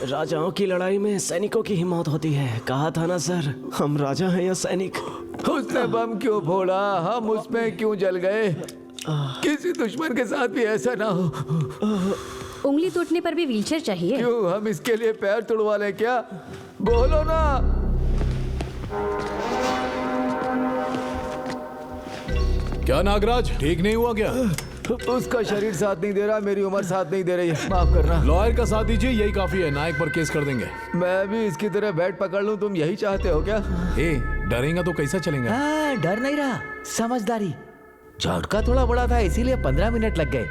राजाओं की लड़ाई में सैनिकों की ही मौत होती है। कहा था ना सर, हम राजा हैं या सैनिक। उसने बम क्यों फोड़ा, हम उसमें क्यों जल गए? किसी दुश्मन के साथ भी ऐसा ना हो। उंगली टूटने पर भी व्हीलचेयर चाहिए? क्यों, हम इसके लिए पैर तुड़वा लें क्या? बोलो ना। क्या नागराज, ठीक नहीं हुआ क्या? उसका शरीर साथ नहीं दे रहा, मेरी उम्र साथ नहीं दे रही है, माफ करना। लॉयर का साथ दीजिए, यही काफी है। नायक पर केस कर देंगे। मैं भी इसकी तरह बैट पकड़ लूं, तुम यही चाहते हो क्या? ए, डरेगा तो कैसा चलेगा? हाँ, डर नहीं रहा, समझदारी। झटका थोड़ा बड़ा था, इसीलिए 15 मिनट लग गए।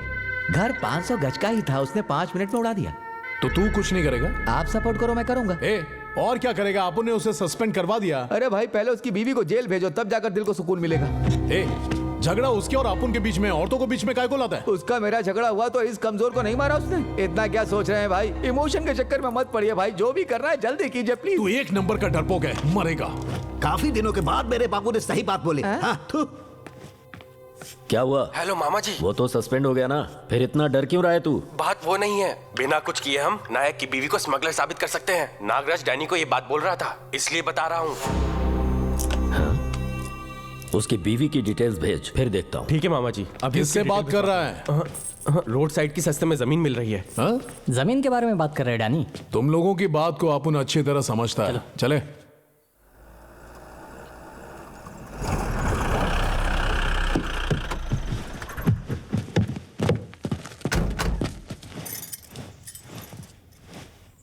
घर 500 गज का ही था, उसने 5 मिनट में उड़ा दिया। तो तू कुछ नहीं करेगा? आप सपोर्ट करो, मैं करूंगा। ए, और क्या करेगा? आपने ने उसे सस्पेंड करवा दिया। अरे भाई, पहले उसकी बीवी को जेल भेजो, तब जाकर दिल को सुकून मिलेगा। ए, झगड़ा उसके और अपुन के बीच में, औरतों को बीच में काय को लाता है? उसका मेरा झगड़ा हुआ तो इस कमजोर को नहीं मारा उसने। इतना क्या सोच रहे हैं भाई? इमोशन के चक्कर में मत पड़िए भाई, जो भी करना है जल्दी कीजिए प्लीज। तू एक नंबर का डरपोक है, मरेगा। काफी दिनों के बाद मेरे बाबू ने सही बात बोली। हाँ, क्या हुआ? हेलो मामा जी। वो तो सस्पेंड हो गया ना, फिर इतना डर क्यों रहा है तू? बात वो नहीं है, बिना कुछ किए हम नायक की बीवी को स्मगलर साबित कर सकते हैं। नागराज डैनी को ये बात बोल रहा था, इसलिए बता रहा हूँ। उसकी बीवी की डिटेल्स भेज, फिर देखता हूँ। ठीक है मामा जी। अभी किससे बात कर रहा है? रोड साइड की सस्ते में जमीन मिल रही है। हाँ? जमीन के बारे में बात कर रहे हैं डैनी। तुम लोगों की बात को अपुन अच्छी तरह समझता है। चले।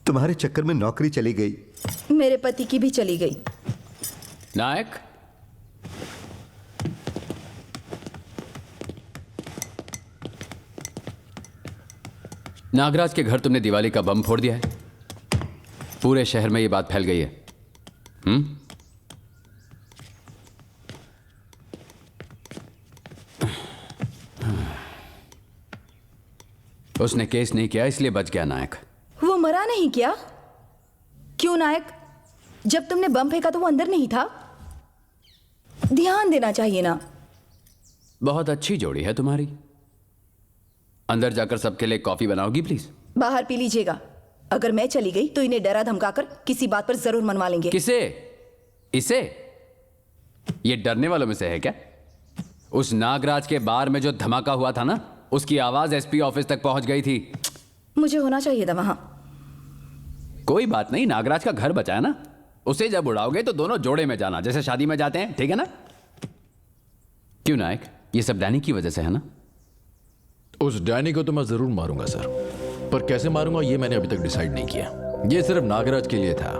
तुम्हारे चक्कर में नौकरी चली गई, मेरे पति की भी चली गई। नायक, नागराज के घर तुमने दिवाली का बम फोड़ दिया है। पूरे शहर में ये बात फैल गई है। उसने केस नहीं किया, इसलिए बच गया नायक। वो मरा नहीं क्या? क्यों नायक? जब तुमने बम फेंका तो वो अंदर नहीं था? ध्यान देना चाहिए ना। बहुत अच्छी जोड़ी है तुम्हारी। अंदर जाकर सबके लिए कॉफी बनाओगी प्लीज? बाहर पी लीजिएगा। अगर मैं चली गई तो इन्हें डरा धमकाकर किसी बात पर जरूर मनवा लेंगे। किसे? इसे? ये डरने वालों में से है क्या? उस नागराज के बार में जो धमाका हुआ था ना, उसकी आवाज एसपी ऑफिस तक पहुंच गई थी। मुझे होना चाहिए था वहां। कोई बात नहीं, नागराज का घर बचा है ना। उसे जब उड़ाओगे तो दोनों जोड़े में जाना, जैसे शादी में जाते हैं, ठीक है ना? क्यों नायक, ये सब डैनी की वजह से है ना? उस डैनी को तो मैं जरूर मारूंगा सर, पर कैसे मारूंगा ये मैंने अभी तक डिसाइड नहीं किया। ये सिर्फ नागराज के लिए था।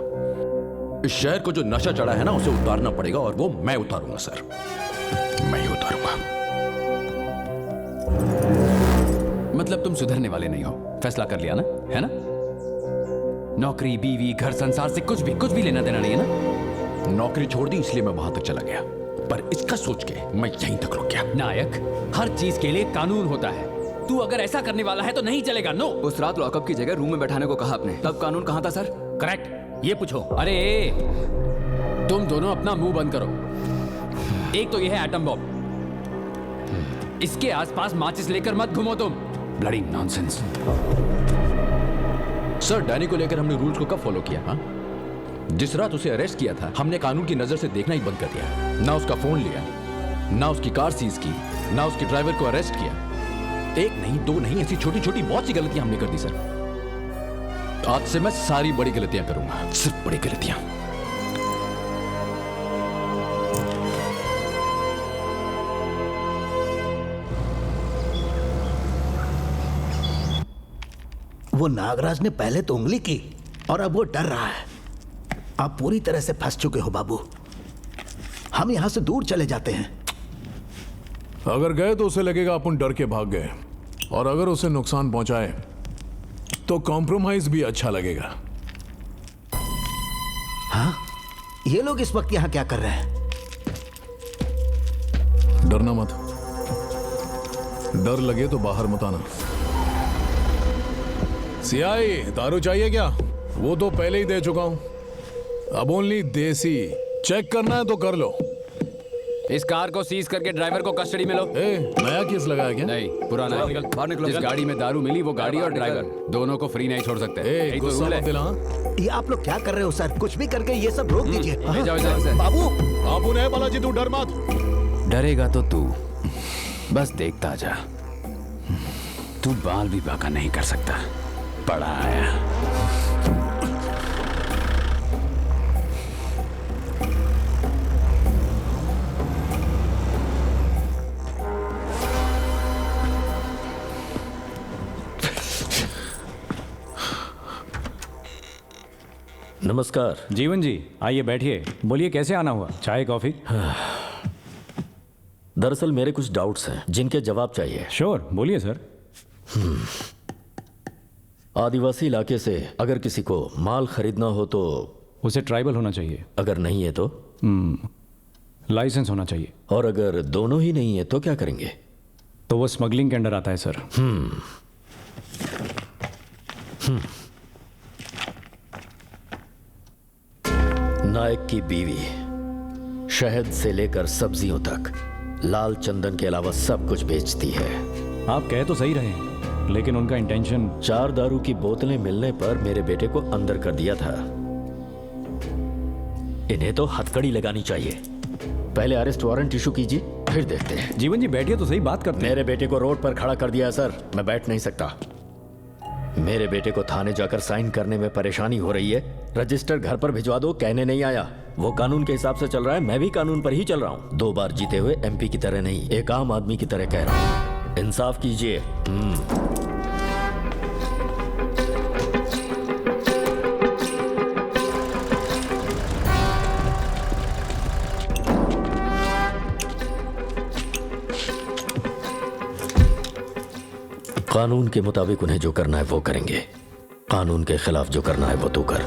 इस शहर को जो नशा चढ़ा है ना, उसे उतारना पड़ेगा, और वो मैं उतारूंगा सर, मैं ही उतारूंगा। मतलब तुम सुधरने वाले नहीं हो, फैसला कर लिया ना, है ना? नौकरी, बीवी, घर, संसार से कुछ भी लेना देना नहीं है ना? नौकरी छोड़ दी इसलिए मैं वहां तक चला गया, पर इसका सोच के मैं यहीं तक रुक गया। नायक, हर चीज के लिए कानून होता है। तू अगर ऐसा करने वाला है तो नहीं चलेगा। नो। उस रात लॉकअप की जगह रूम में बैठाने को कहा आपने, तब कानून कहां था सर? करेक्ट, ये पूछो। अरे तुम दोनों अपना मुंह बंद करो। एक तो ये है एटम बॉम्ब, इसके आसपास माचिस लेकर मत घूमो तुम। Bloody nonsense. सर, डैनी को लेकर हमने रूल्स को कब फॉलो किया? हाँ, जिस रात उसे अरेस्ट किया था, हमने कानून की नजर से देखना ही बंद कर दिया। ना उसका फोन लिया, ना उसकी कार सीज की, ना उसके ड्राइवर को अरेस्ट किया। एक नहीं, दो नहीं, ऐसी छोटी छोटी बहुत सी गलतियां हमने कर दी सर। आज से मैं सारी बड़ी गलतियां करूंगा, सिर्फ बड़ी गलतियां। वो नागराज ने पहले तो उंगली की और अब वो डर रहा है। आप पूरी तरह से फंस चुके हो बाबू। हम यहां से दूर चले जाते हैं। अगर गए तो उसे लगेगा अपन डर के भाग गए, और अगर उसे नुकसान पहुंचाए तो कॉम्प्रोमाइज भी अच्छा लगेगा। हाँ, ये लोग इस वक्त यहां क्या कर रहे हैं? डरना मत, डर लगे तो बाहर मत आना। सियाई, दारू चाहिए क्या? वो तो पहले ही दे चुका हूं। अब ओनली देसी। चेक करना है तो कर लो। इस कार को सीज करके ड्राइवर को कस्टडी में लो। नया केस लगाया क्या? नहीं, पुराना है। बाहर निकलो। जिस गाड़ी में दारू मिली वो गाड़ी और ड्राइवर दोनों को फ्री नहीं छोड़ सकते। यही तो रूल है। ये आप लोग क्या कर रहे हो सर? कुछ भी करके ये सब रोक दीजिए। ले जाओ इधर से। बाबू बाबू ने बालाजी तू डर मत। डरेगा तो तू बस देखता जा। तू बाल भी बाका नहीं कर सकता। बड़ा आया। नमस्कार। जीवन जी, आइए बैठिए। बोलिए कैसे आना हुआ? चाय कॉफी? दरअसल मेरे कुछ डाउट्स हैं जिनके जवाब चाहिए। श्योर, बोलिए सर। आदिवासी इलाके से अगर किसी को माल खरीदना हो तो उसे ट्राइबल होना चाहिए। अगर नहीं है तो लाइसेंस होना चाहिए। और अगर दोनों ही नहीं है तो क्या करेंगे? तो वो स्मगलिंग के अंडर आता है सर। नायक की बीवी शहद से लेकर सब्जियों तक लाल चंदन के अलावा सब कुछ बेचती है। आप कह तो सही रहे हैं, लेकिन उनका इंटेंशन 4 दारू की बोतलें मिलने पर मेरे बेटे को अंदर कर दिया था। इन्हें तो हथकड़ी लगानी चाहिए। पहले अरेस्ट वारंट इशू कीजिए, फिर देखते हैं। जीवन जी बैठिए तो सही, बात करते हैं। मेरे बेटे को रोड पर खड़ा कर दिया सर, मैं बैठ नहीं सकता। मेरे बेटे को थाने जाकर साइन करने में परेशानी हो रही है। रजिस्टर घर पर भिजवा दो, कहने नहीं आया। वो कानून के हिसाब से चल रहा है, मैं भी कानून पर ही चल रहा हूँ। 2 बार जीते हुए एमपी की तरह नहीं, एक आम आदमी की तरह कह रहा हूँ। इंसाफ कीजिए। कानून के मुताबिक उन्हें जो करना है वो करेंगे। कानून के खिलाफ जो करना है वो तू कर।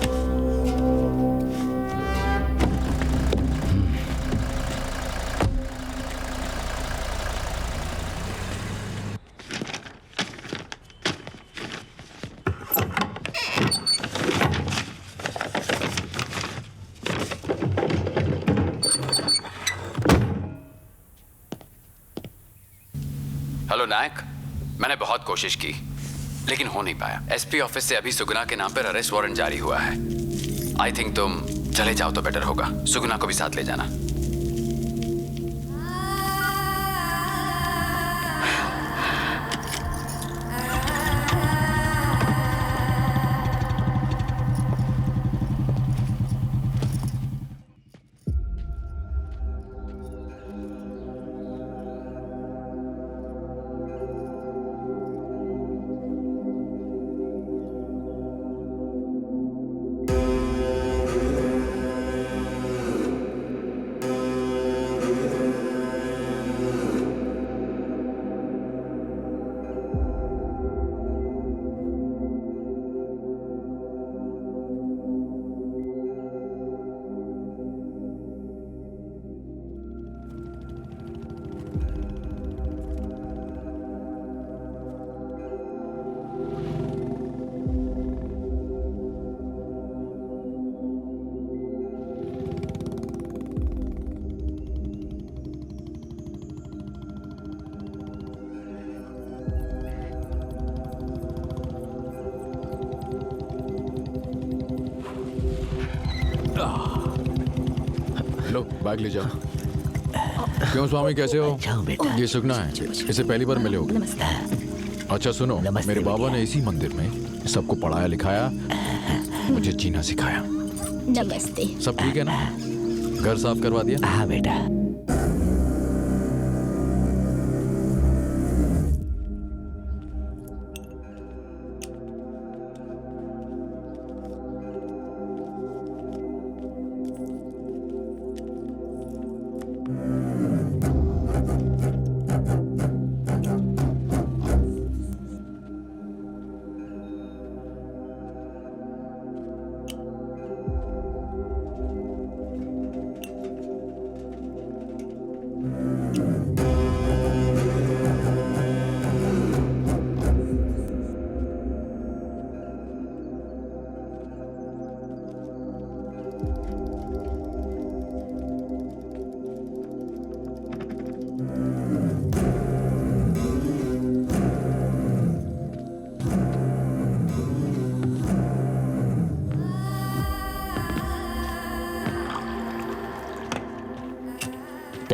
हेलो नायक, मैंने बहुत कोशिश की लेकिन हो नहीं पाया। एसपी ऑफिस से अभी सुगुना के नाम पर अरेस्ट वारंट जारी हुआ है। आई थिंक तुम चले जाओ तो बेटर होगा। सुगुना को भी साथ ले जाना। लो बैग ले जाओ। क्यों स्वामी, कैसे हो? ये सुगना है, इसे पहली बार मिले हो। अच्छा सुनो, मेरे बाबा ने इसी मंदिर में सबको पढ़ाया लिखाया, मुझे जीना सिखाया। नमस्ते। सब ठीक है ना? घर साफ करवा दिया? हाँ बेटा।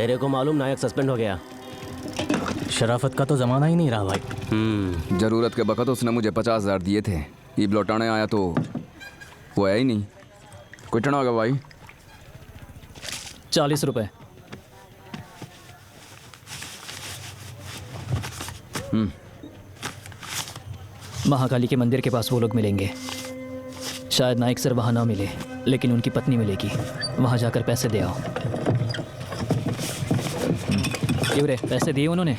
तेरे को मालूम नायक सस्पेंड हो गया। शराफत का तो जमाना ही नहीं रहा भाई। जरूरत के वक्त उसने मुझे 50,000 दिए थे। ईब लौटाने आया तो वो है ही नहीं। कितना होगा भाई? 40 रुपए। महाकाली के मंदिर के पास वो लोग मिलेंगे। शायद नाइक सर वहाँ ना मिले, लेकिन उनकी पत्नी मिलेगी। वहाँ जाकर पैसे दे आओ। क्यों रे, पैसे दिए उन्होंने?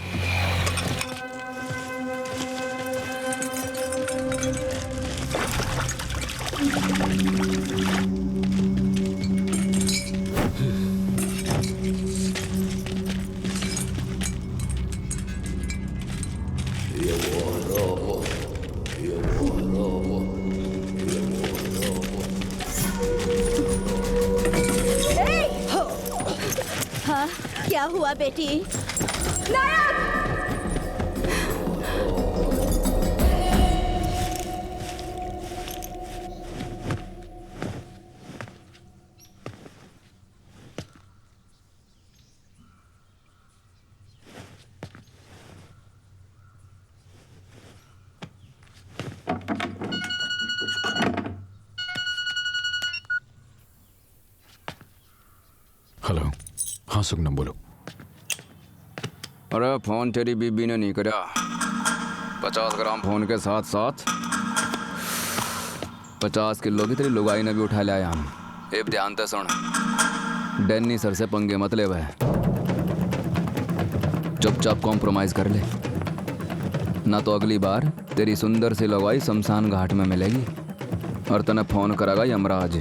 हाँ, क्या हुआ बेटी? नायक! हेलो। हाँ सुगनम बोलो। अरे फोन तेरी बीबी ने नहीं करा। 50 ग्राम फोन के साथ साथ 50 किलो की तेरी लुगाई ने भी उठा लिया हम। एक ध्यान से सुन, डैनी सर से पंगे मत ले। वह चुपचाप कॉम्प्रोमाइज कर ले, ना तो अगली बार तेरी सुंदर सी लुगाई शमशान घाट में मिलेगी और तने फोन करेगा यमराज।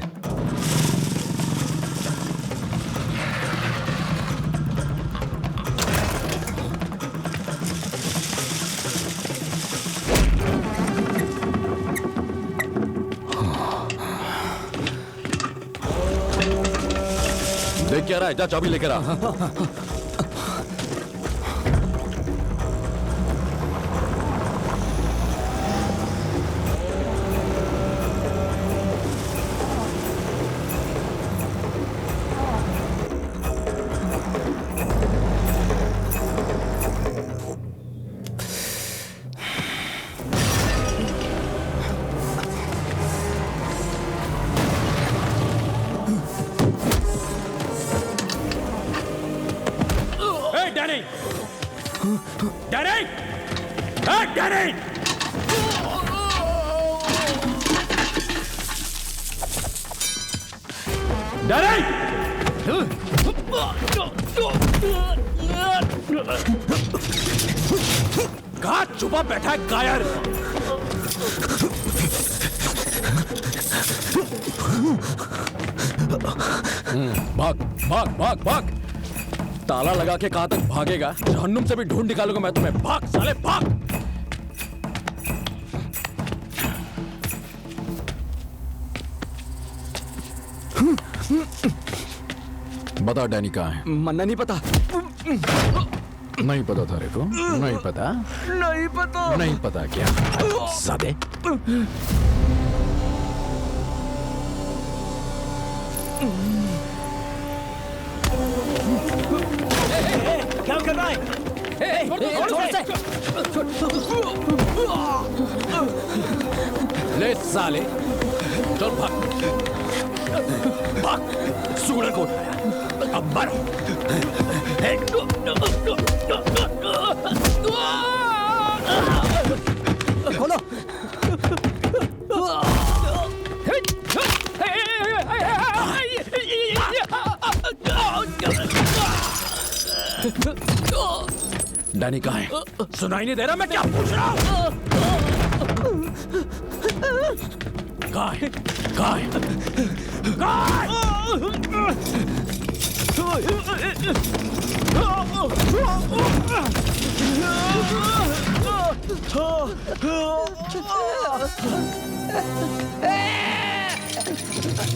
देख क्या रहा है? जा चाबी लेकर आ। कहाँ छुपा बैठा है कायर? भाग भाग भाग भाग। ताला लगा के कहां तक भागेगा? जहन्नुम से भी ढूंढ निकालूंगा मैं तुम्हें। भाग साले भाग। बता डैनी कहाँ है? मन्ना नहीं पता। नहीं पता था रे को? नहीं पता? नहीं पता। नहीं पता क्या? सादे। क्या कर रहा है? ले साले, चल भाग भाग। सूरज को उठाया, अब मारो। खोलो। डैनी कहाँ है? सुनाई नहीं दे रहा मैं क्या पूछ रहा हूँ? कहाँ है? कहाँ है? कहाँ है?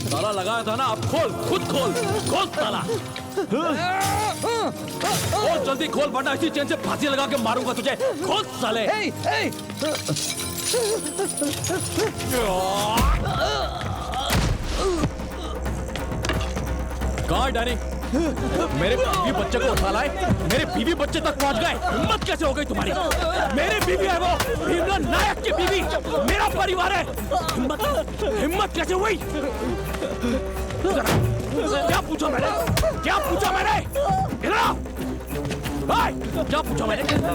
ताला लगाया था ना, अब खोल, खुद खोल, खोल ताला। खोल जल्दी खोल, वरना इसी चेन से फांसी लगा के मारूंगा तुझे। खोल साले। कहाँ है डैनी? मेरे बीवी बच्चे को उठा लाए, मेरे बीवी बच्चे तक पहुंच गए। हिम्मत कैसे हो गई तुम्हारी? मेरी बीवी है वो, भीमला नायक की बीवी, मेरा परिवार है। हिम्मत कैसे हुई? क्या पूछा मैंने? क्या पूछा मैंने? इधर आओ। क्या पूछा मैंने? इधर आ,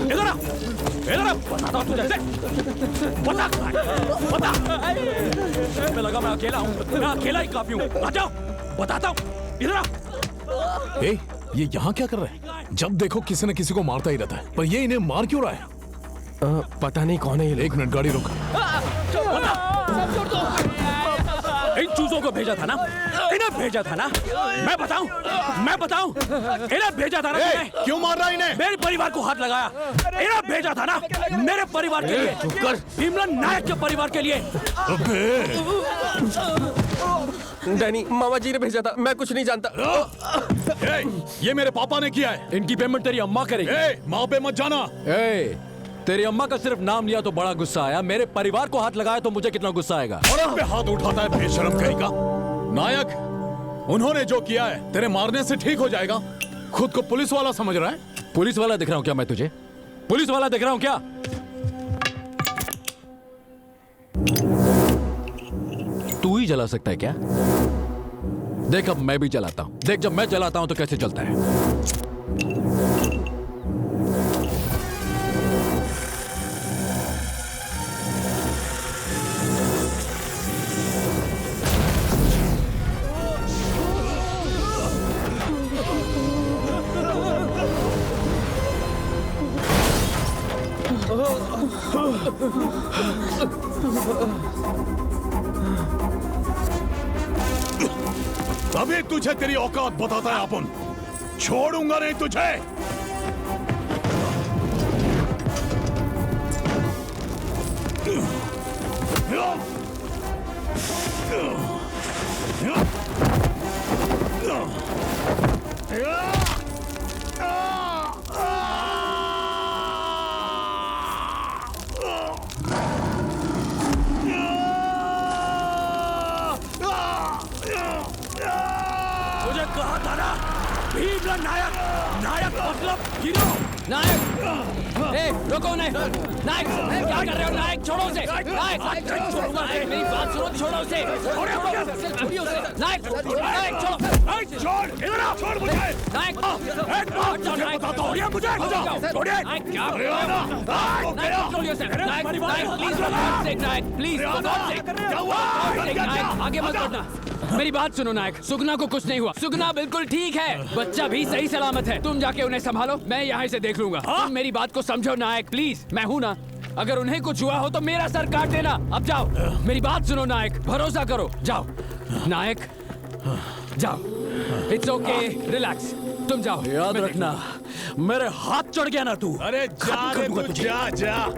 इधर आ, इधर आ। बताता हूँ तुझे। बता, बता। मैं लगा मैं अकेला हूँ, मैं अकेला ही काफी हूँ। आ जाओ, बताता हूँ। इधर आ। ए, ये यहाँ क्या कर रहा है? जब देखो किसी न किसी को मारता ही रहता है, पर ये इन्हें मार क्यों रहा है? पता नहीं कौन है ये। 1 मिनट, गाड़ी रोक। इन चूजों को भेजा था ना, इन्हें भेजा था ना। मैं बताऊं, इन्हें भेजा था ना। क्यों मार रहा है इन्हें? मेरे परिवार को हाथ लगाया, इन्हें भेजा था ना, मेरे परिवार के लिए, भीमला नायक के परिवार के लिए। डैनी, मामा जी ने भेजा था, मैं कुछ नहीं जानता। ये मेरे पापा ने किया है। इनकी पेमेंट तेरी अम्मा करेगी। माँ पे मत जाना। तेरी अम्मा का सिर्फ नाम लिया तो बड़ा गुस्सा आया, मेरे परिवार को हाथ लगाया तो मुझे कितना गुस्सा आएगा? और पे हाथ उठाता है बेशरम कहीं का। नायक, उन्होंने जो किया है तेरे मारने से ठीक हो जाएगा। खुद को पुलिस वाला समझ रहा है? पुलिस वाला दिख रहा हूं क्या मैं तुझे? पुलिस वाला दिख रहा हूं क्या? तू ही जला सकता है क्या? देख अब मैं भी जलाता हूं। देख जब मैं जलाता हूं तो कैसे चलता है। अभी तुझे तेरी औकात बताता है अपन। छोड़ूंगा नहीं तुझे। मुझे कहा था ना, भीमला नायक, नायक मतलब हीरो। नायक, रोको उन्हें। नायक, क्या कर रहे हो? नायक छोड़ो उसे। नायक, मेरी बात सुनो, छोड़ो उसे। नायक, नायक छोड़ो। छोड़, इधर आ, छोड़ मुझे। नायक, नायक बताता हूँ मुझे। छोड़िए। नायक क्या? नायक छोड़िए उसे। नायक, नायक प्लीज, नायक आगे मत बढ़ना। मेरी बात सुनो नायक, सुगना को कुछ नहीं हुआ। सुगना बिल्कुल ठीक है, बच्चा भी सही सलामत है। तुम जाके उन्हें संभालो, मैं यहाँ से देख लूंगा। तुम मेरी बात को समझो नायक, प्लीज। मैं हूँ ना, अगर उन्हें कुछ हुआ हो तो मेरा सर काट देना। अब जाओ, मेरी बात सुनो नायक, भरोसा करो। जाओ नायक, जाओ। इट्स ओके, रिलैक्स, तुम जाओ। याद रखना, मेरे हाथ चढ़ गया ना तू। अरे जा रे तू, जा जा।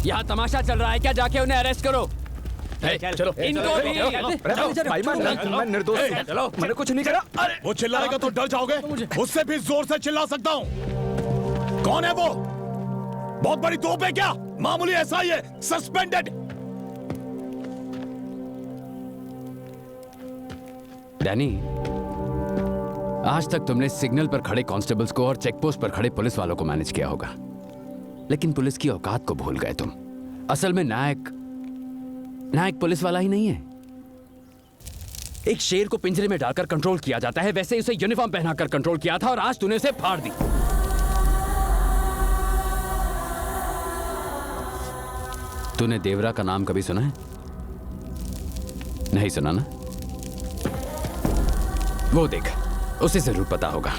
यहाँ तमाशा चल रहा है क्या? जाके उन्हें अरेस्ट करो। चलो इनको भी। मैं निर्दोष हूं। चलो, मैंने कुछ नहीं करा। अरे वो चिल्लाएगा तो डर जाओगे? उससे भी जोर से चिल्ला सकता हूँ। कौन है वो? बहुत बड़ी तोप है क्या? मामूली ऐसा ही है, सस्पेंडेड। डैनी, आज तक तुमने सिग्नल पर खड़े कांस्टेबल्स को और चेक पोस्ट पर खड़े पुलिस वालों को मैनेज किया होगा, लेकिन पुलिस की औकात को भूल गए तुम। असल में नायक पुलिस वाला ही नहीं है। एक शेर को पिंजरे में डालकर कंट्रोल किया जाता है, वैसे उसे यूनिफॉर्म पहनाकर कंट्रोल किया था और आज तूने उसे फाड़ दी। तूने देवरा का नाम कभी सुना है? नहीं सुना ना? वो देख, उसे जरूर पता होगा।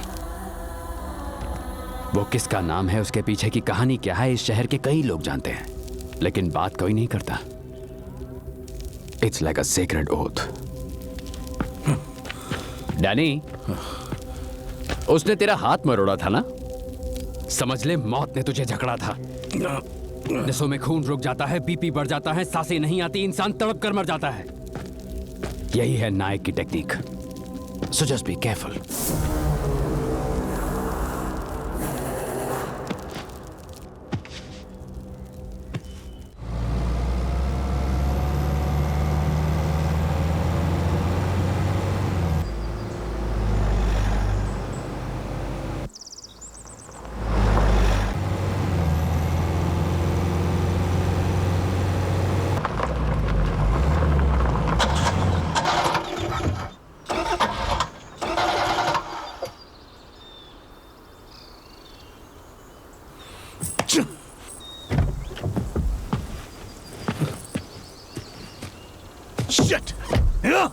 वो किसका नाम है, उसके पीछे की कहानी क्या है, इस शहर के कई लोग जानते हैं, लेकिन बात कोई नहीं करता। It's like a sacred oath. Danny, उसने तेरा हाथ मरोड़ा था ना? समझ ले मौत ने तुझे जकड़ा था। नसों में खून रुक जाता है, बीपी बढ़ जाता है, सांसें नहीं आती, इंसान तड़प कर मर जाता है। यही है नायक की technique. So just be careful. Shit! Yeah!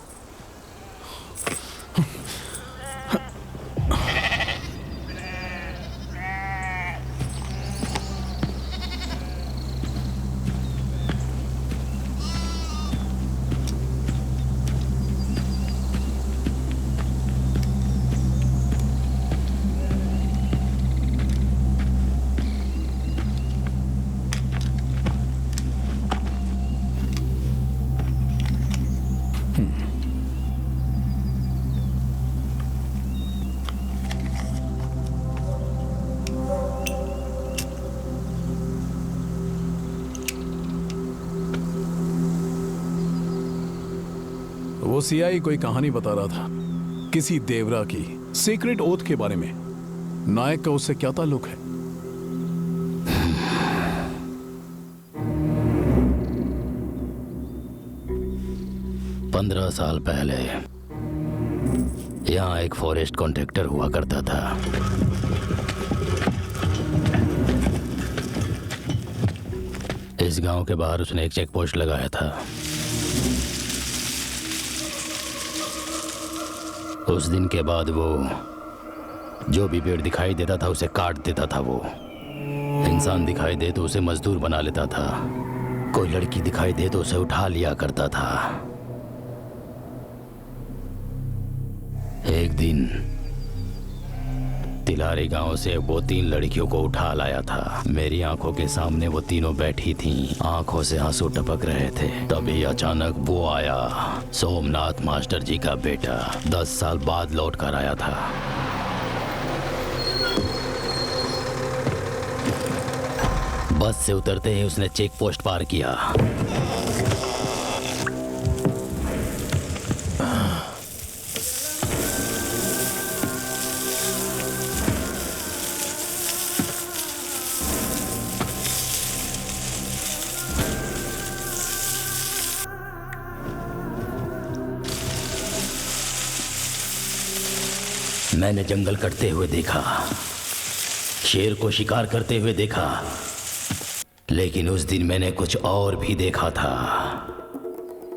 वो सीआई कोई कहानी बता रहा था किसी देवरा की, सीक्रेट ओथ के बारे में। नायक का उससे क्या ताल्लुक है? पंद्रह साल पहले यहाँ एक फॉरेस्ट कॉन्ट्रैक्टर हुआ करता था। इस गांव के बाहर उसने एक चेक पोस्ट लगाया था। उस दिन के बाद वो जो भी पेड़ दिखाई देता था उसे काट देता था। वो इंसान दिखाई दे तो उसे मजदूर बना लेता था। कोई लड़की दिखाई दे तो उसे उठा लिया करता था। एक दिन तिलारी गांव से वो 3 लड़कियों को उठा लाया था। मेरी आंखों के सामने वो तीनों बैठी थीं, आंखों से आंसू टपक रहे थे। तभी अचानक वो आया, सोमनाथ मास्टर जी का बेटा। 10 साल बाद लौट कर आया था। बस से उतरते ही उसने चेक पोस्ट पार किया। मैंने जंगल कटते हुए देखा, शेर को शिकार करते हुए देखा, लेकिन उस दिन मैंने कुछ और भी देखा था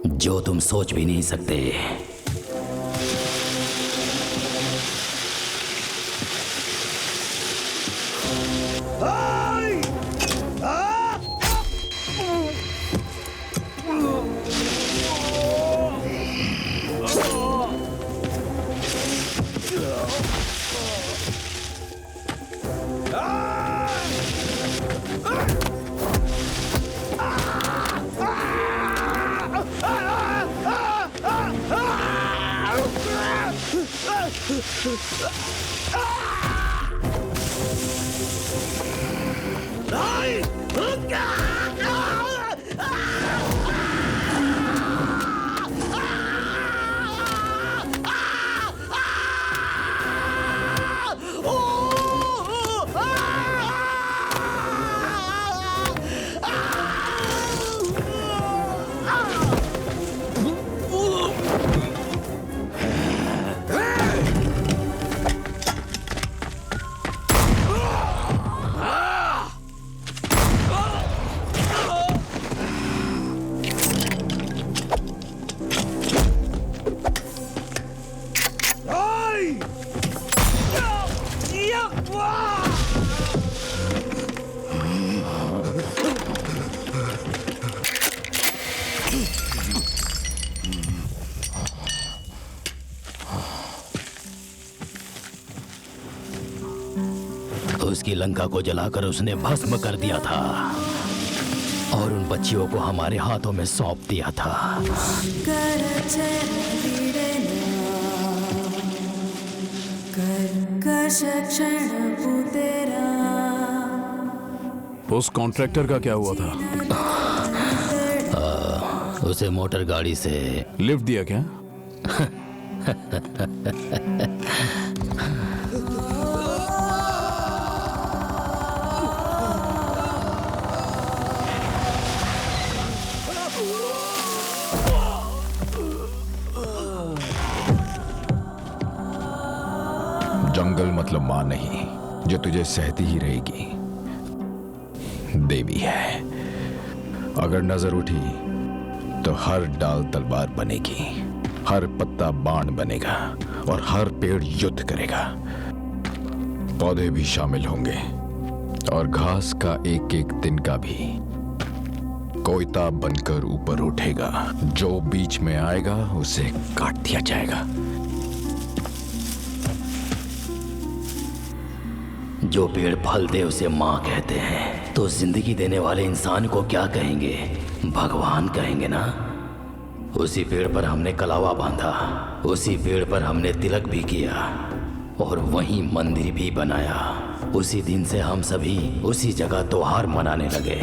जो तुम सोच भी नहीं सकते। की लंका को जलाकर उसने भस्म कर दिया था और उन बच्चियों को हमारे हाथों में सौंप दिया था। उस कॉन्ट्रैक्टर का क्या हुआ था? उसे मोटर गाड़ी से लिफ्ट दिया क्या? जंगल मतलब मां नहीं जो तुझे सहती ही रहेगी, देवी है। अगर नजर उठी तो हर डाल तलवार बनेगी, हर पत्ता बाण बनेगा और हर पेड़ युद्ध करेगा। पौधे भी शामिल होंगे और घास का एक एक तिनका भी कोयता बनकर ऊपर उठेगा। जो बीच में आएगा उसे काट दिया जाएगा। जो पेड़ फल दे उसे माँ कहते हैं, तो जिंदगी देने वाले इंसान को क्या कहेंगे? भगवान कहेंगे ना। उसी पेड़ पर हमने कलावा बांधा, उसी पेड़ पर हमने तिलक भी किया और वहीं मंदिर भी बनाया। उसी दिन से हम सभी उसी जगह त्योहार मनाने लगे।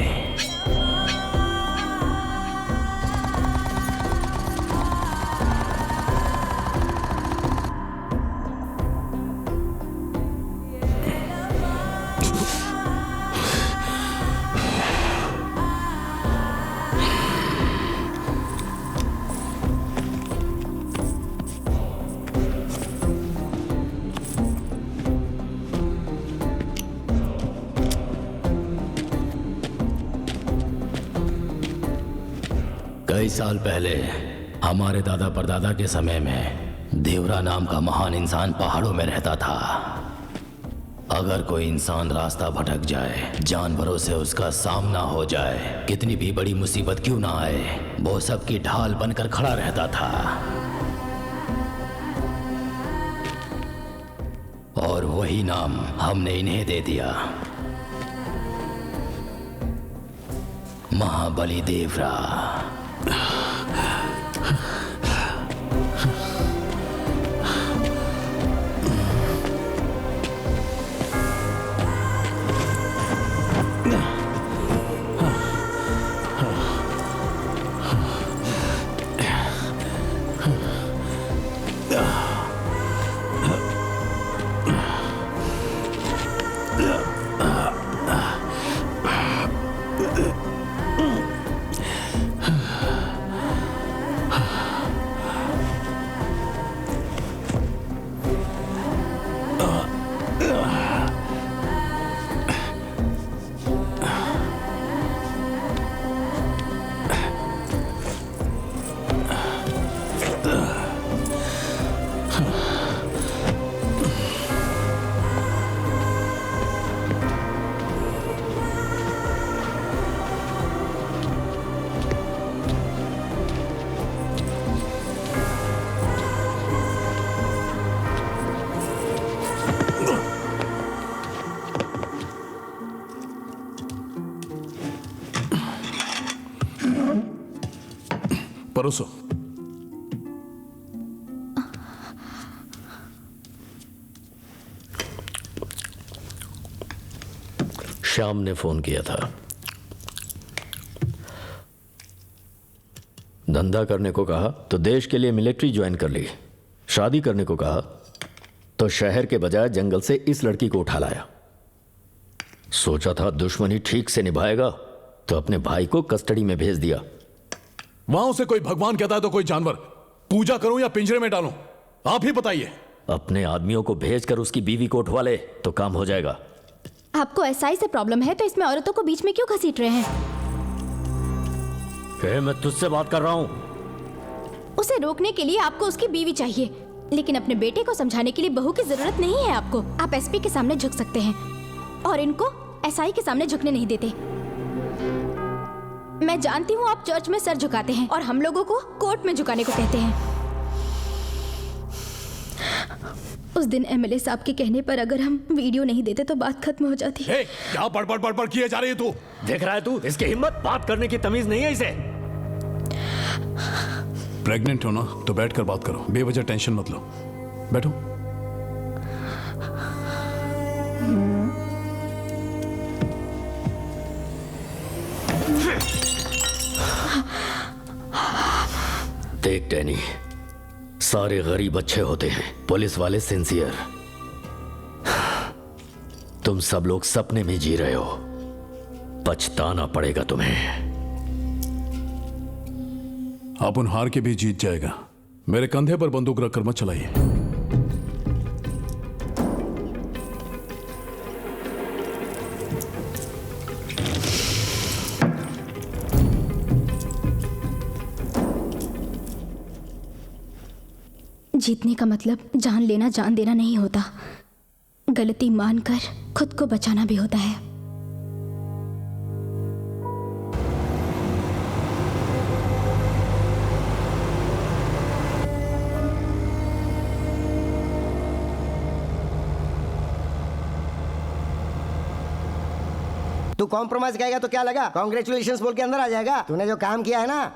कई साल पहले हमारे दादा परदादा के समय में देवरा नाम का महान इंसान पहाड़ों में रहता था। अगर कोई इंसान रास्ता भटक जाए, जानवरों से उसका सामना हो जाए, कितनी भी बड़ी मुसीबत क्यों ना आए, वो सबकी ढाल बनकर खड़ा रहता था। और वही नाम हमने इन्हें दे दिया, महाबली देवरा। परोसो। श्याम ने फोन किया था। धंधा करने को कहा तो देश के लिए मिलिट्री ज्वाइन कर ली। शादी करने को कहा तो शहर के बजाय जंगल से इस लड़की को उठा लाया। सोचा था दुश्मनी ठीक से निभाएगा तो अपने भाई को कस्टडी में भेज दिया। वहां उसे कोई भगवान कहता है तो कोई जानवर। पूजा करूं या पिंजरे में डालूं, आप ही बताइए। अपने आदमियों को भेजकर उसकी बीवी को उठवा ले तो काम हो जाएगा। आपको एसआई से प्रॉब्लम है तो इसमें औरतों को बीच में क्यों घसीट रहे हैं? मैं तुझसे बात कर रहा हूं। उसे रोकने के लिए आपको उसकी बीवी चाहिए, लेकिन अपने बेटे को समझाने के लिए बहू की जरूरत नहीं है आपको। आप एसपी के सामने झुक सकते हैं और इनको एसआई के सामने झुकने नहीं देते। मैं जानती हूँ आप चर्च में सर झुकाते हैं और हम लोगों को कोर्ट में झुकाने को कहते हैं। उस दिन एमएलए साहब के कहने पर अगर हम वीडियो नहीं देते तो बात खत्म हो जाती। क्या बड़बड़ किए जा रही है तू? देख रहा है तू, इसकी हिम्मत, बात करने की तमीज नहीं है इसे। प्रेग्नेंट हो ना तो बैठकर बात करो, बेवजह टेंशन मत लो। बैठो। देख डैनी, सारे गरीब अच्छे होते हैं, पुलिस वाले सिंसियर। तुम सब लोग सपने में जी रहे हो, पछताना पड़ेगा तुम्हें। अपुन हार के भी जीत जाएगा। मेरे कंधे पर बंदूक रखकर मत चलाइए। जीतने का मतलब जान लेना जान देना नहीं होता, गलती मानकर खुद को बचाना भी होता है। तू कॉम्प्रोमाइज कहेगा तो क्या लगा, कांग्रेचुलेशंस बोल के अंदर आ जाएगा। तूने जो काम किया है ना,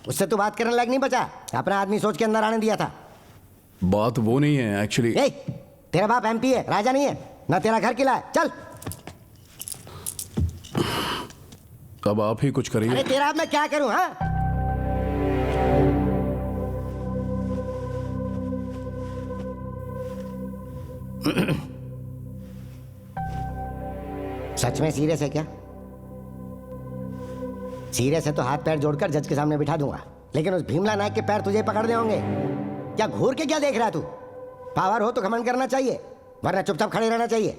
उससे तू बात करने लायक नहीं बचा। अपना आदमी सोच के अंदर आने दिया था। बात वो नहीं है एक्चुअली। तेरा बाप एमपी है, राजा नहीं है ना, तेरा घर किला है। चल। अब आप ही कुछ करिए। अरे तेरा अब मैं क्या करूं? हाँ, सच में सीरियस है क्या? सीरियस है तो हाथ पैर जोड़कर जज के सामने बिठा दूंगा, लेकिन उस भीमला नायक के पैर तुझे पकड़ने होंगे। क्या घूर के क्या देख रहा है तू? पावर हो तो घमंड करना चाहिए, वरना चुपचाप खड़े रहना चाहिए।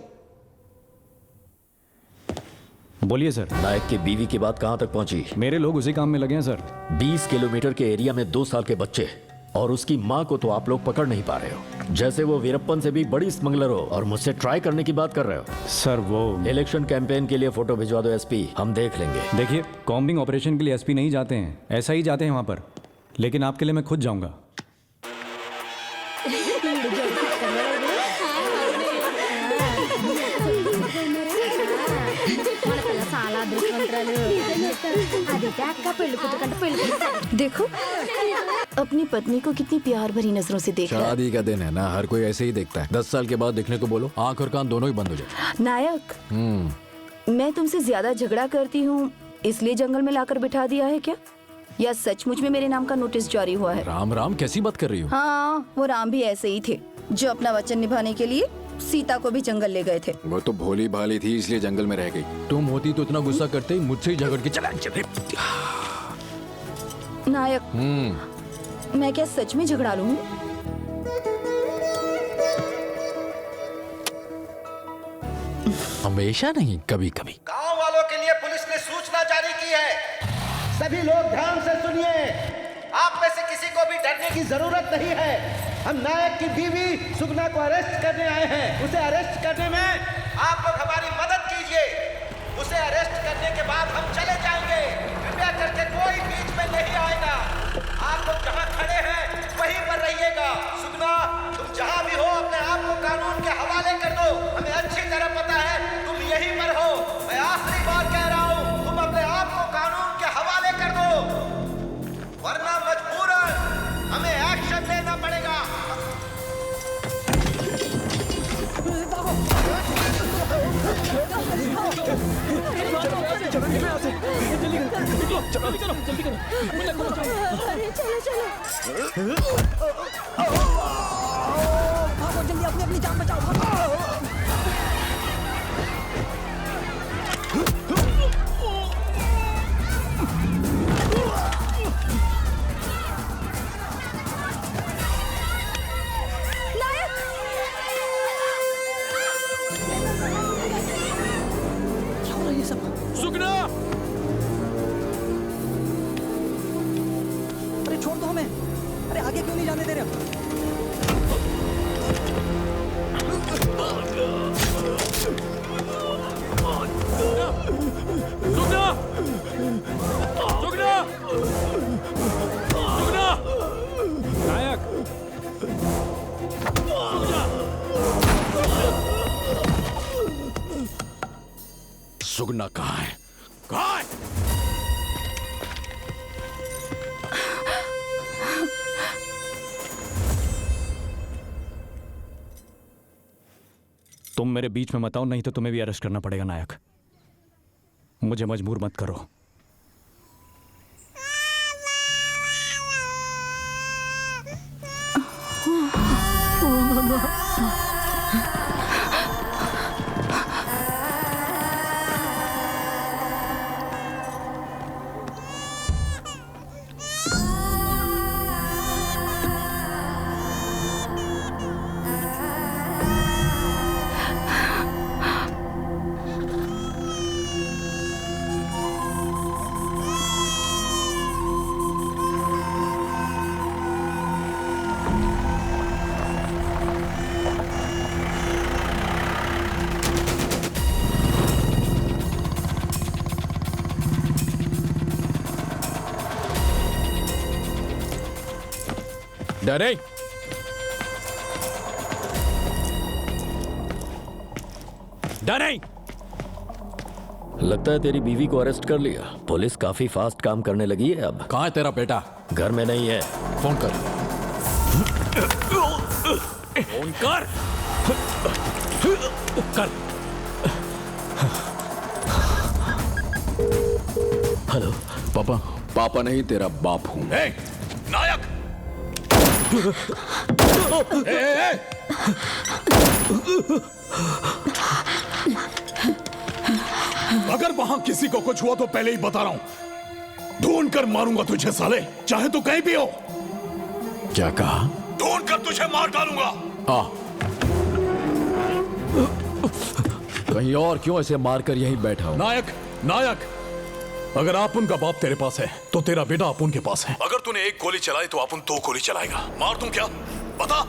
बोलिए सर। नायक की बीवी की बात कहां तक पहुंची? मेरे लोग उसी काम में लगे हैं सर। 20 किलोमीटर के एरिया में 2 साल के बच्चे और उसकी मां को तो आप लोग पकड़ नहीं पा रहे हो, जैसे वो वीरप्पन से भी बड़ी स्मगलर हो, और मुझसे ट्राई करने की बात कर रहे हो। सर वो इलेक्शन कैंपेन के लिए फोटो भिजवा दो एसपी, हम देख लेंगे। देखिए, कॉम्बिंग ऑपरेशन के लिए एसपी नहीं जाते हैं, ऐसा ही जाते हैं वहां पर, लेकिन आपके लिए मैं खुद जाऊंगा। देखो अपनी पत्नी को कितनी प्यार भरी नजरों से देख रहा है। शादी का दिन है ना, हर कोई ऐसे ही देखता है। 10 साल के बाद देखने को बोलो, आंख और कान दोनों ही बंद हो जाए। नायक, मैं तुमसे ज्यादा झगड़ा करती हूँ इसलिए जंगल में लाकर बिठा दिया है क्या, या सचमुच में मेरे नाम का नोटिस जारी हुआ है? राम राम कैसी बात कर रही हो? हाँ, वो राम भी ऐसे ही थे जो अपना वचन निभाने के लिए सीता को भी जंगल ले गए थे। वो तो भोली भाली थी इसलिए जंगल में रह गई। तुम होती तो इतना गुस्सा करते ही मुझसे ही झगड़ के चले। नायक, मैं क्या सच में झगड़ा लूं? हमेशा नहीं, कभी कभी। गांव वालों के लिए पुलिस ने सूचना जारी की है, सभी लोग ध्यान से सुनिए। आप में से किसी को भी डरने की जरूरत नहीं है। हम नायक की बीवी सुगना को अरेस्ट करने आए हैं। उसे अरेस्ट करने में आप लोग हमारी मदद कीजिए। उसे अरेस्ट करने के बाद हम चले जाएंगे। कृपया करके कोई बीच में नहीं आएगा। आप लोग जहां खड़े हैं वहीं पर रहिएगा। सुगना, तुम जहां भी हो अपने आप को कानून के हवाले कर दो। हमें अच्छी तरह पता है तुम यहीं पर हो। मैं आखिरी बार कह रहा हूं, तुम अपने आप को कानून के हवाले कर दो, वरना मजबूरन हमें एक्शन लेना पड़ेगा। जल्दी अपनी जान बचाओ। सुगना! अरे छोड़ दो हमें। अरे आगे क्यों नहीं जाने दे रहे? सुगना! सुगना! सुगना! नायक! सुगना! वरना कहाँ है? कहाँ है? तुम मेरे बीच में मत आओ, नहीं तो तुम्हें भी अरेस्ट करना पड़ेगा नायक। मुझे मजबूर मत करो। डरे? डरे? लगता है तेरी बीवी को अरेस्ट कर लिया। पुलिस काफी फास्ट काम करने लगी है अब। कहाँ है तेरा बेटा? घर में नहीं है। फोन कर। फोन कर। कर। हेलो। पापा? पापा नहीं, तेरा बाप हूं। नायक! अगर वहां किसी को कुछ हुआ तो पहले ही बता रहा हूं, ढूंढ कर मारूंगा तुझे साले, चाहे तो कहीं भी हो। क्या कहा? ढूंढ कर तुझे मार डालूंगा। कहीं और क्यों ऐसे मारकर यहीं बैठा हूं? नायक, नायक, अगर आपुन का बाप तेरे पास है तो तेरा बेटा आपुन के पास है। अगर तूने एक गोली चलाई तो आपुन 2 गोली चलाएगा। मार दूं क्या? बता,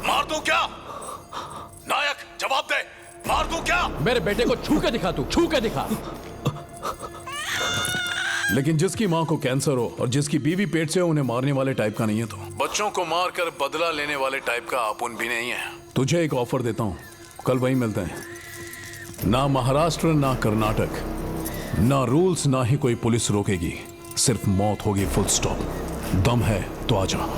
मार दूं क्या? नायक जवाब दे, मार दूं क्या? मेरे बेटे को छू के दिखा, तू छू के दिखा। लेकिन जिसकी माँ को कैंसर हो और जिसकी बीवी पेट से हो, उन्हें मारने वाले टाइप का नहीं है। तो बच्चों को मारकर बदला लेने वाले टाइप का आपुन भी नहीं है। तुझे एक ऑफर देता हूँ, कल वहीं मिलते हैं। ना महाराष्ट्र, ना कर्नाटक, ना रूल्स, ना ही कोई पुलिस रोकेगी, सिर्फ मौत होगी, फुल स्टॉप। दम है तो आजा।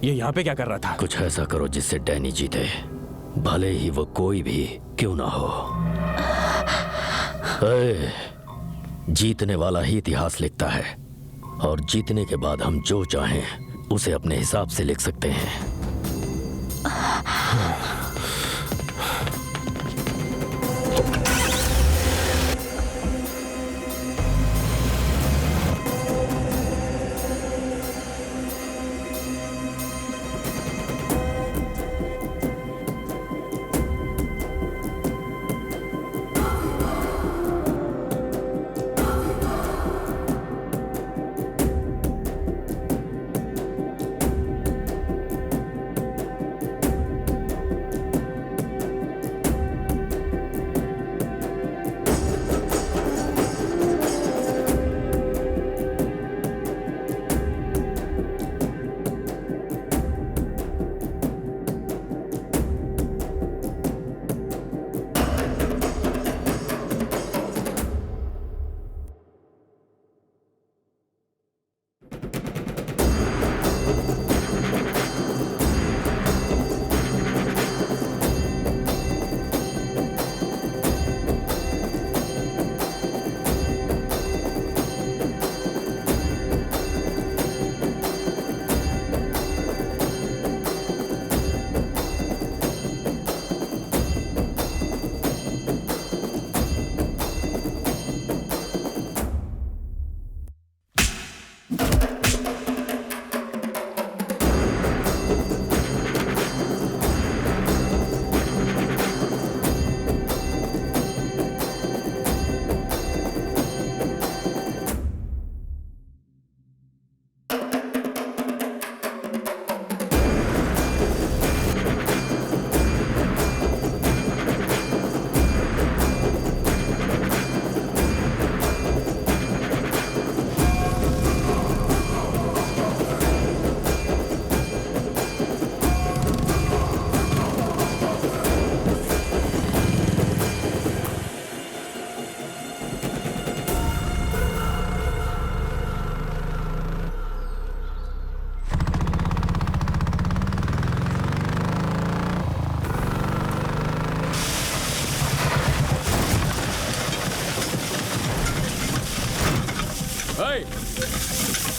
ये यहाँ पे क्या कर रहा था? कुछ ऐसा करो जिससे डैनी जीते, भले ही वो कोई भी क्यों ना हो। जीतने वाला ही इतिहास लिखता है, और जीतने के बाद हम जो चाहें उसे अपने हिसाब से लिख सकते हैं।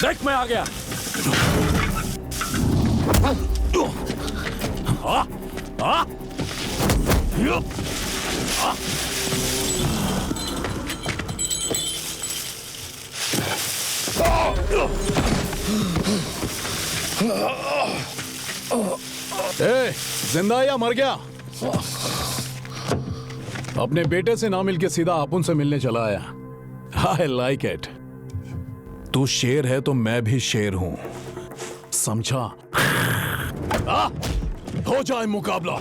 देख मैं आ गया। ए, जिंदा या मर गया? अपने बेटे से ना मिलके सीधा आपुन से मिलने चला आया। I like it. तू शेर है तो मैं भी शेर हूं, समझा? हो जाए मुकाबला।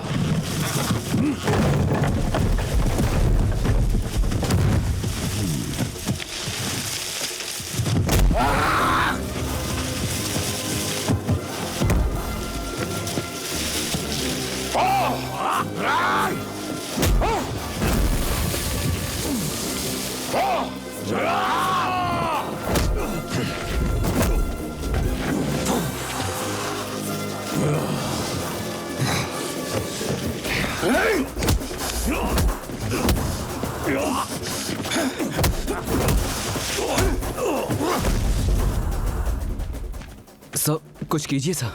सर कुछ कीजिए सर।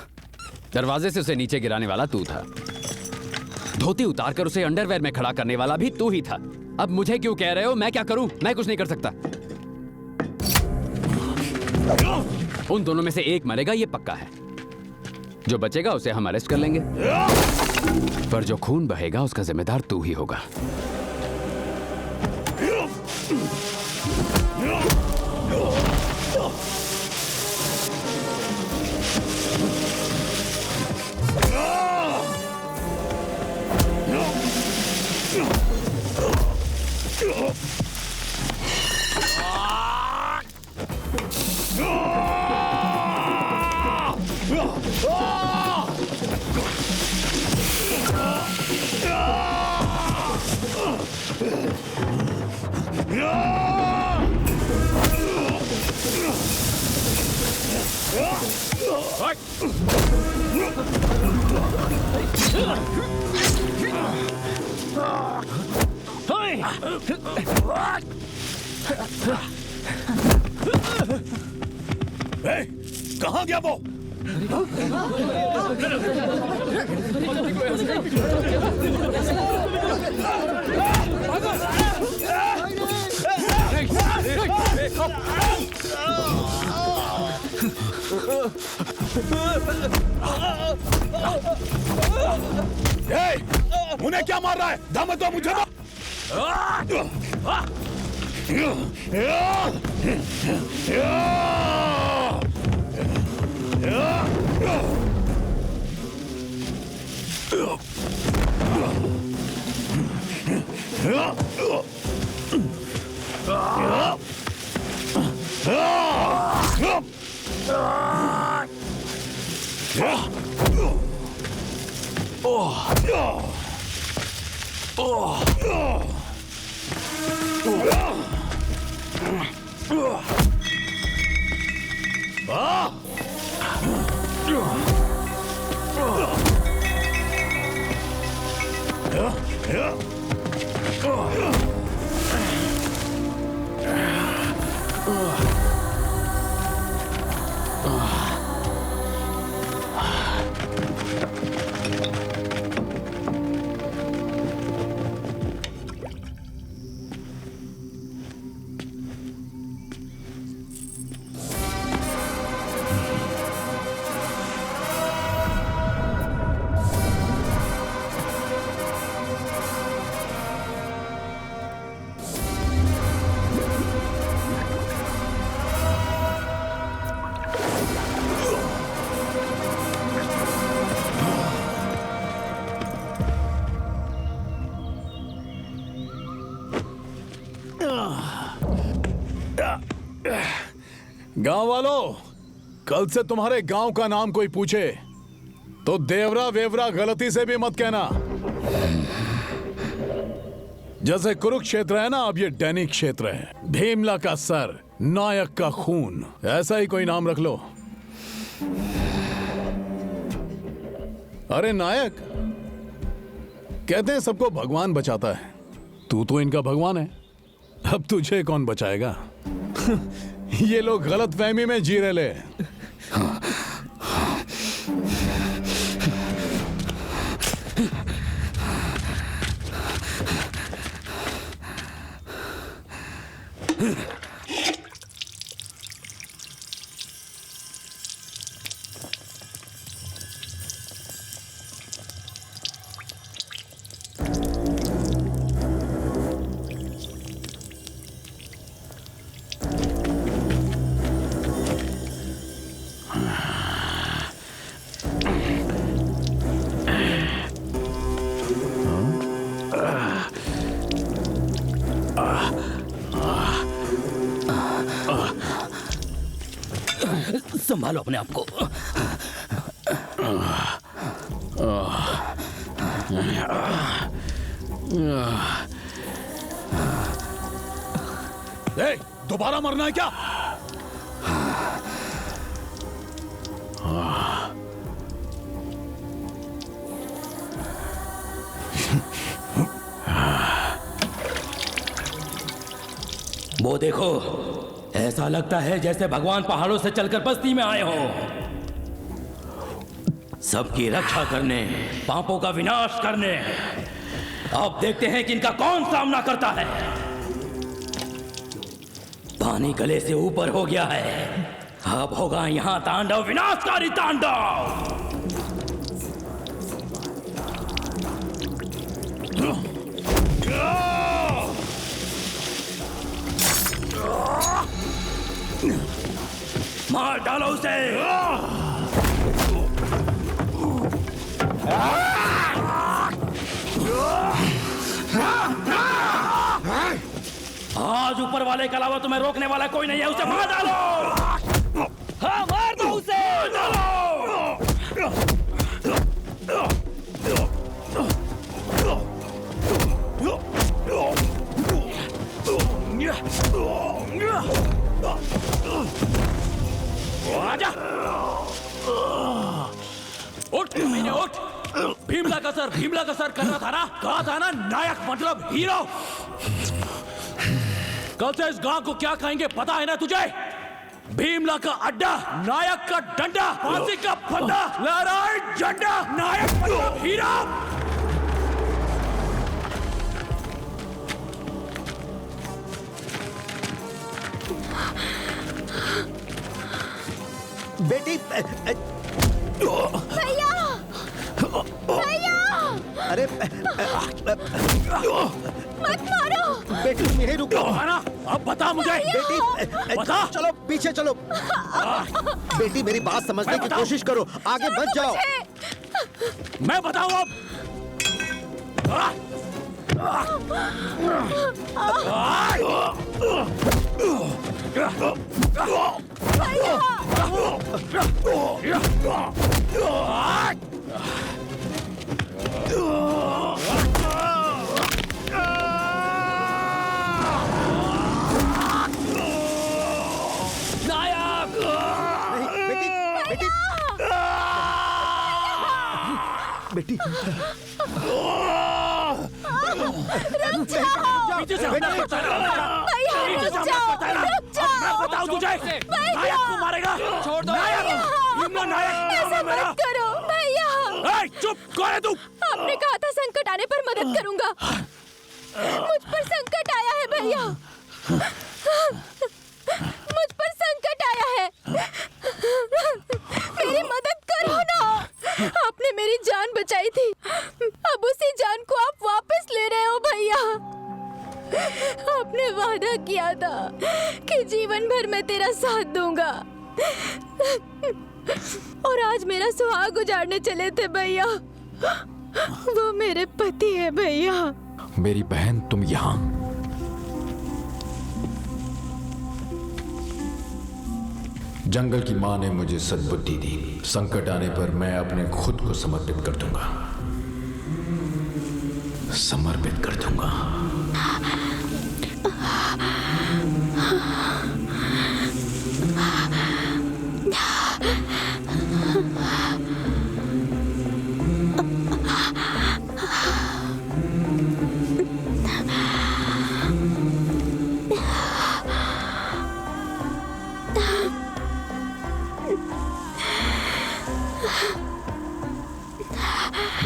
दरवाजे से उसे नीचे गिराने वाला तू था, धोती उतारकर उसे अंडरवेयर में खड़ा करने वाला भी तू ही था। अब मुझे क्यों कह रहे हो? मैं क्या करूं? मैं कुछ नहीं कर सकता। उन दोनों में से एक मरेगा ये पक्का है। जो बचेगा उसे हम अरेस्ट कर लेंगे, पर जो खून बहेगा उसका जिम्मेदार तू ही होगा। कहाँ गया वो? उन्हें क्या मार रहा है? दम तो मुझे दो। गांव वालों, कल से तुम्हारे गांव का नाम कोई पूछे तो देवरा वेवरा गलती से भी मत कहना। जैसे कुरुक्षेत्र है ना, अब ये डैनी क्षेत्र है। भीमला का सर, नायक का खून, ऐसा ही कोई नाम रख लो। अरे नायक, कहते हैं सबको भगवान बचाता है, तू तो इनका भगवान है। अब तुझे कौन बचाएगा? ये लोग गलत फहमी में जी रहे ले। संभालो अपने आप को। दोबारा मरना है क्या? वो देखो, ऐसा लगता है जैसे भगवान पहाड़ों से चलकर बस्ती में आए हो, सबकी रक्षा करने, पापों का विनाश करने। अब देखते हैं कि इनका कौन सामना करता है। पानी गले से ऊपर हो गया है, अब होगा यहां तांडव, विनाशकारी तांडव। मार डालो उसे। आज ऊपर वाले के अलावा तुम्हें रोकने वाला कोई नहीं है, उसे मार डालो। हाँ, मार दो उसे। आजा, उठ मैंने उठ। भीमला का सर करना था ना, कहा था ना नायक मतलब हीरो। कल से इस गांव को क्या कहेंगे पता है ना तुझे? भीमला का अड्डा, नायक का डंडा, फांसी का फंदा, लहराए झंडा, नायक मतलब हीरो। बेटी, भैया, भैया, अरे मत मारो। बेटी तुम यहीं रुको। अब बता मुझे। बेटी बता। चलो पीछे चलो। बेटी मेरी बात समझने की कोशिश करो, आगे मत जाओ। मैं बताऊं अब। बेटी पीछे से हमला करता है। मैं बताऊं तुझे, नायक को मारेगा। छोड़ दो नायक। ऐसा मत करो भैया। चुप, कौन है तू? आपने कहा था संकट आने पर मदद करूंगा। मुझ पर संकट आया है भैया, मुझ पर संकट आया है। मेरी मदद करो ना। आपने मेरी जान बचाई थी, अब उसी जान को आप वापस ले रहे हो भैया। आपने वादा किया था कि जीवन भर मैं तेरा साथ दूंगा, और आज मेरा सुहाग उजाड़ने चले थे भैया। वो मेरे पति है भैया। मेरी बहन, तुम यहाँ। जंगल की माँ ने मुझे सद्बुद्धि दी। संकट आने पर मैं अपने खुद को समर्पित कर दूंगा, समर्पित कर दूंगा।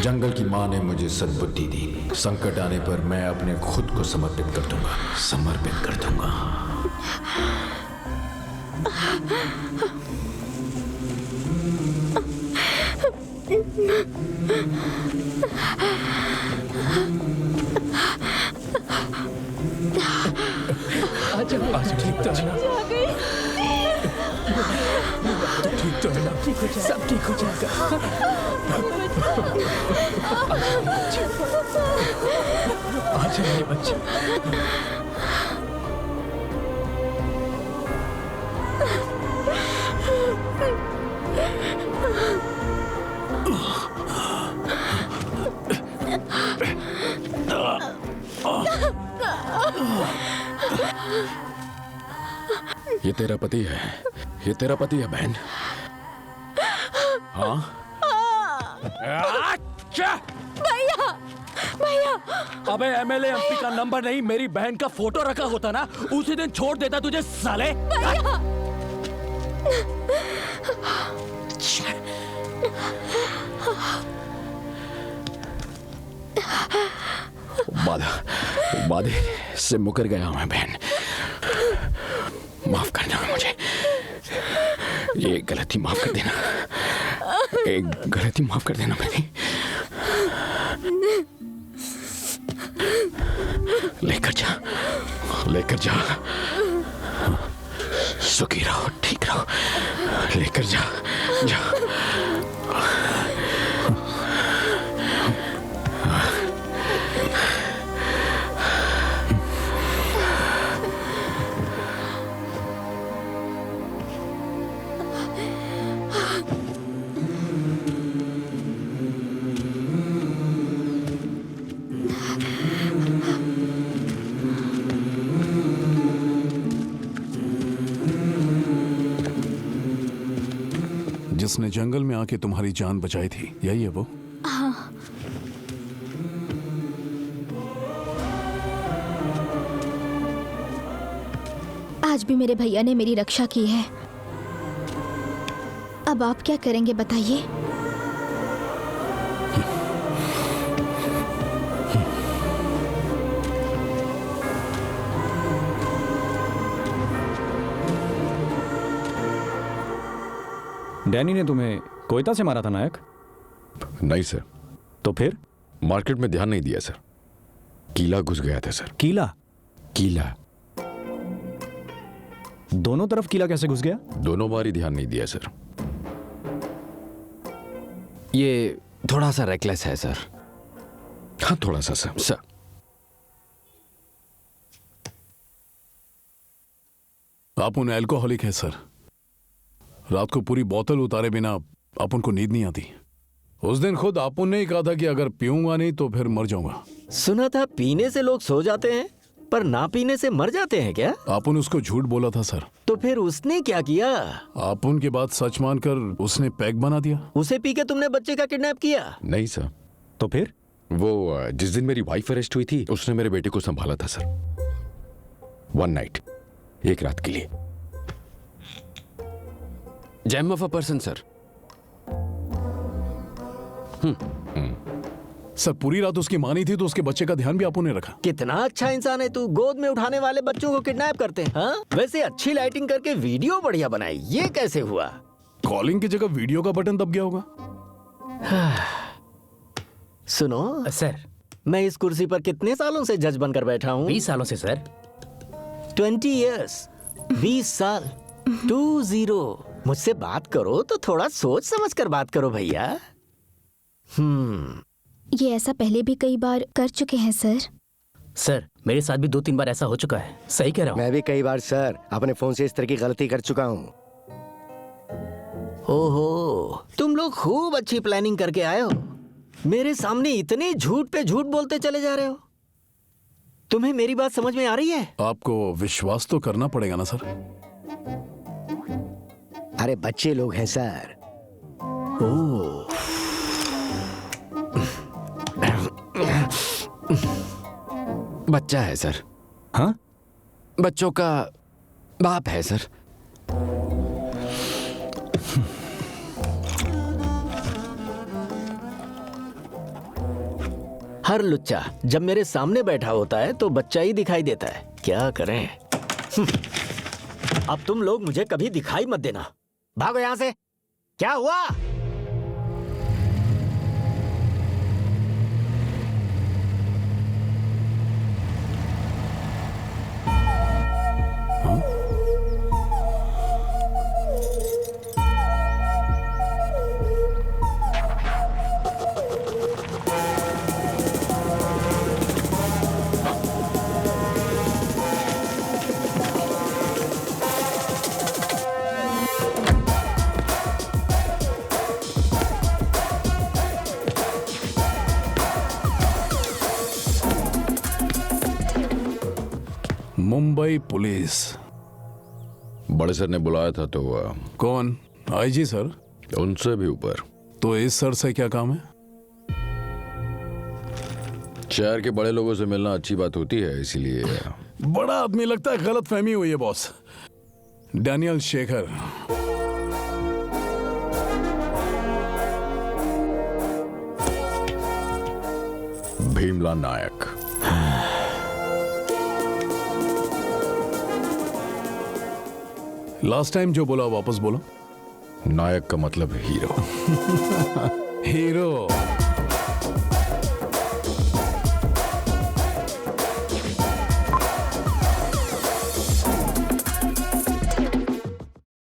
जंगल की माँ ने मुझे सद्बुद्धि दी। संकट आने पर मैं अपने खुद को समर्पित कर दूंगा, समर्पित कर दूंगा। ठीक तो है ना? ठीक तो है ना? सब ठीक हो जाएगा। आ जाइए बच्चे। ये तेरा पति है, ये तेरा पति है बहन। हाँ भैया भैया, अबे एमएलए एमपी का नंबर नहीं, मेरी बहन का फोटो रखा होता ना, उसी दिन छोड़ देता तुझे साले। वादे से मुकर गया हूं मैं बहन, माफ करना मुझे, ये गलती माफ कर देना, एक गलती माफ कर देना मेरी। लेकर जा सुखी रहो, ठीक रहो, लेकर जा। जिसने जंगल में आके तुम्हारी जान बचाई थी, यही है वो? हाँ। आज भी मेरे भैया ने मेरी रक्षा की है। अब आप क्या करेंगे बताइए? डैनी ने तुम्हें कोयता से मारा था नायक? नहीं सर। तो फिर? मार्केट में ध्यान नहीं दिया सर, कीला घुस गया था सर। कीला? दोनों तरफ कीला कैसे घुस गया? दोनों बार ही ध्यान नहीं दिया सर। ये थोड़ा सा रेकलेस है सर। हाँ थोड़ा सा सर। आप उन एल्कोहलिक है सर। रात को पूरी बोतल उतारे बिना अपन को नींद नहीं आती। उस दिन खुद आपन ने ही कहा था कि अगर पीऊंगा नहीं तो फिर मर जाऊंगा। सुना था पीने से लोग सो जाते हैं, पर ना पीने से मर जाते हैं क्या? आपन उसको झूठ बोला था सर। तो फिर उसने क्या किया? आपन की बात सच मानकर उसने पैक बना दिया। उसे पी के तुमने बच्चे का किडनैप किया? नहीं सर। तो फिर? वो जिस दिन मेरी वाइफ अरेस्ट हुई थी, उसने मेरे बेटे को संभाला था सर। वन नाइट, एक रात के लिए। Gem of a person sir. Sir पूरी रात उसकी मानी थी तो उसके बच्चे का ध्यान भी आपो ने रखा। कितना अच्छा इंसान है तू, गोद में उठाने वाले बच्चों को किडनैप करते हैं। हाँ? वैसे अच्छी लाइटिंग करके वीडियो बढ़िया बनाई, ये कैसे हुआ? कॉलिंग की जगह वीडियो का बटन दब गया होगा। सुनो सर, मैं इस कुर्सी पर कितने सालों से जज बनकर बैठा हूँ? 20 सालों से सर। 20 years, 20 साल, 20। मुझसे बात करो तो थोड़ा सोच समझ कर बात करो भैया। ये ऐसा पहले भी कई बार कर चुके हैं सर। सर मेरे साथ भी 2-3 बार ऐसा हो चुका है। सही कह रहा हूँ। मैं भी कई बार सर अपने फोन से इस तरह की गलती कर चुका हूँ। ओहो, तुम लोग खूब अच्छी प्लानिंग करके आए हो। मेरे सामने इतने झूठ पे झूठ बोलते चले जा रहे हो। तुम्हें मेरी बात समझ में आ रही है? आपको विश्वास तो करना पड़ेगा ना सर। अरे बच्चे लोग हैं सर। ओह, बच्चा है सर। हाँ? बच्चों का बाप है सर। हर लुच्चा जब मेरे सामने बैठा होता है तो बच्चा ही दिखाई देता है। क्या करें? अब तुम लोग मुझे कभी दिखाई मत देना। भागो यहां से। क्या हुआ? मुंबई पुलिस। बड़े सर ने बुलाया था तो कौन? IG sir? उनसे भी ऊपर। तो इस सर से क्या काम है? शहर के बड़े लोगों से मिलना अच्छी बात होती है, इसीलिए। बड़ा आदमी लगता है, गलत फहमी हुई है बॉस। डैनियल शेखर। भीमला नायक। लास्ट टाइम जो बोला वापस बोलो। नायक का मतलब हीरो। हीरो।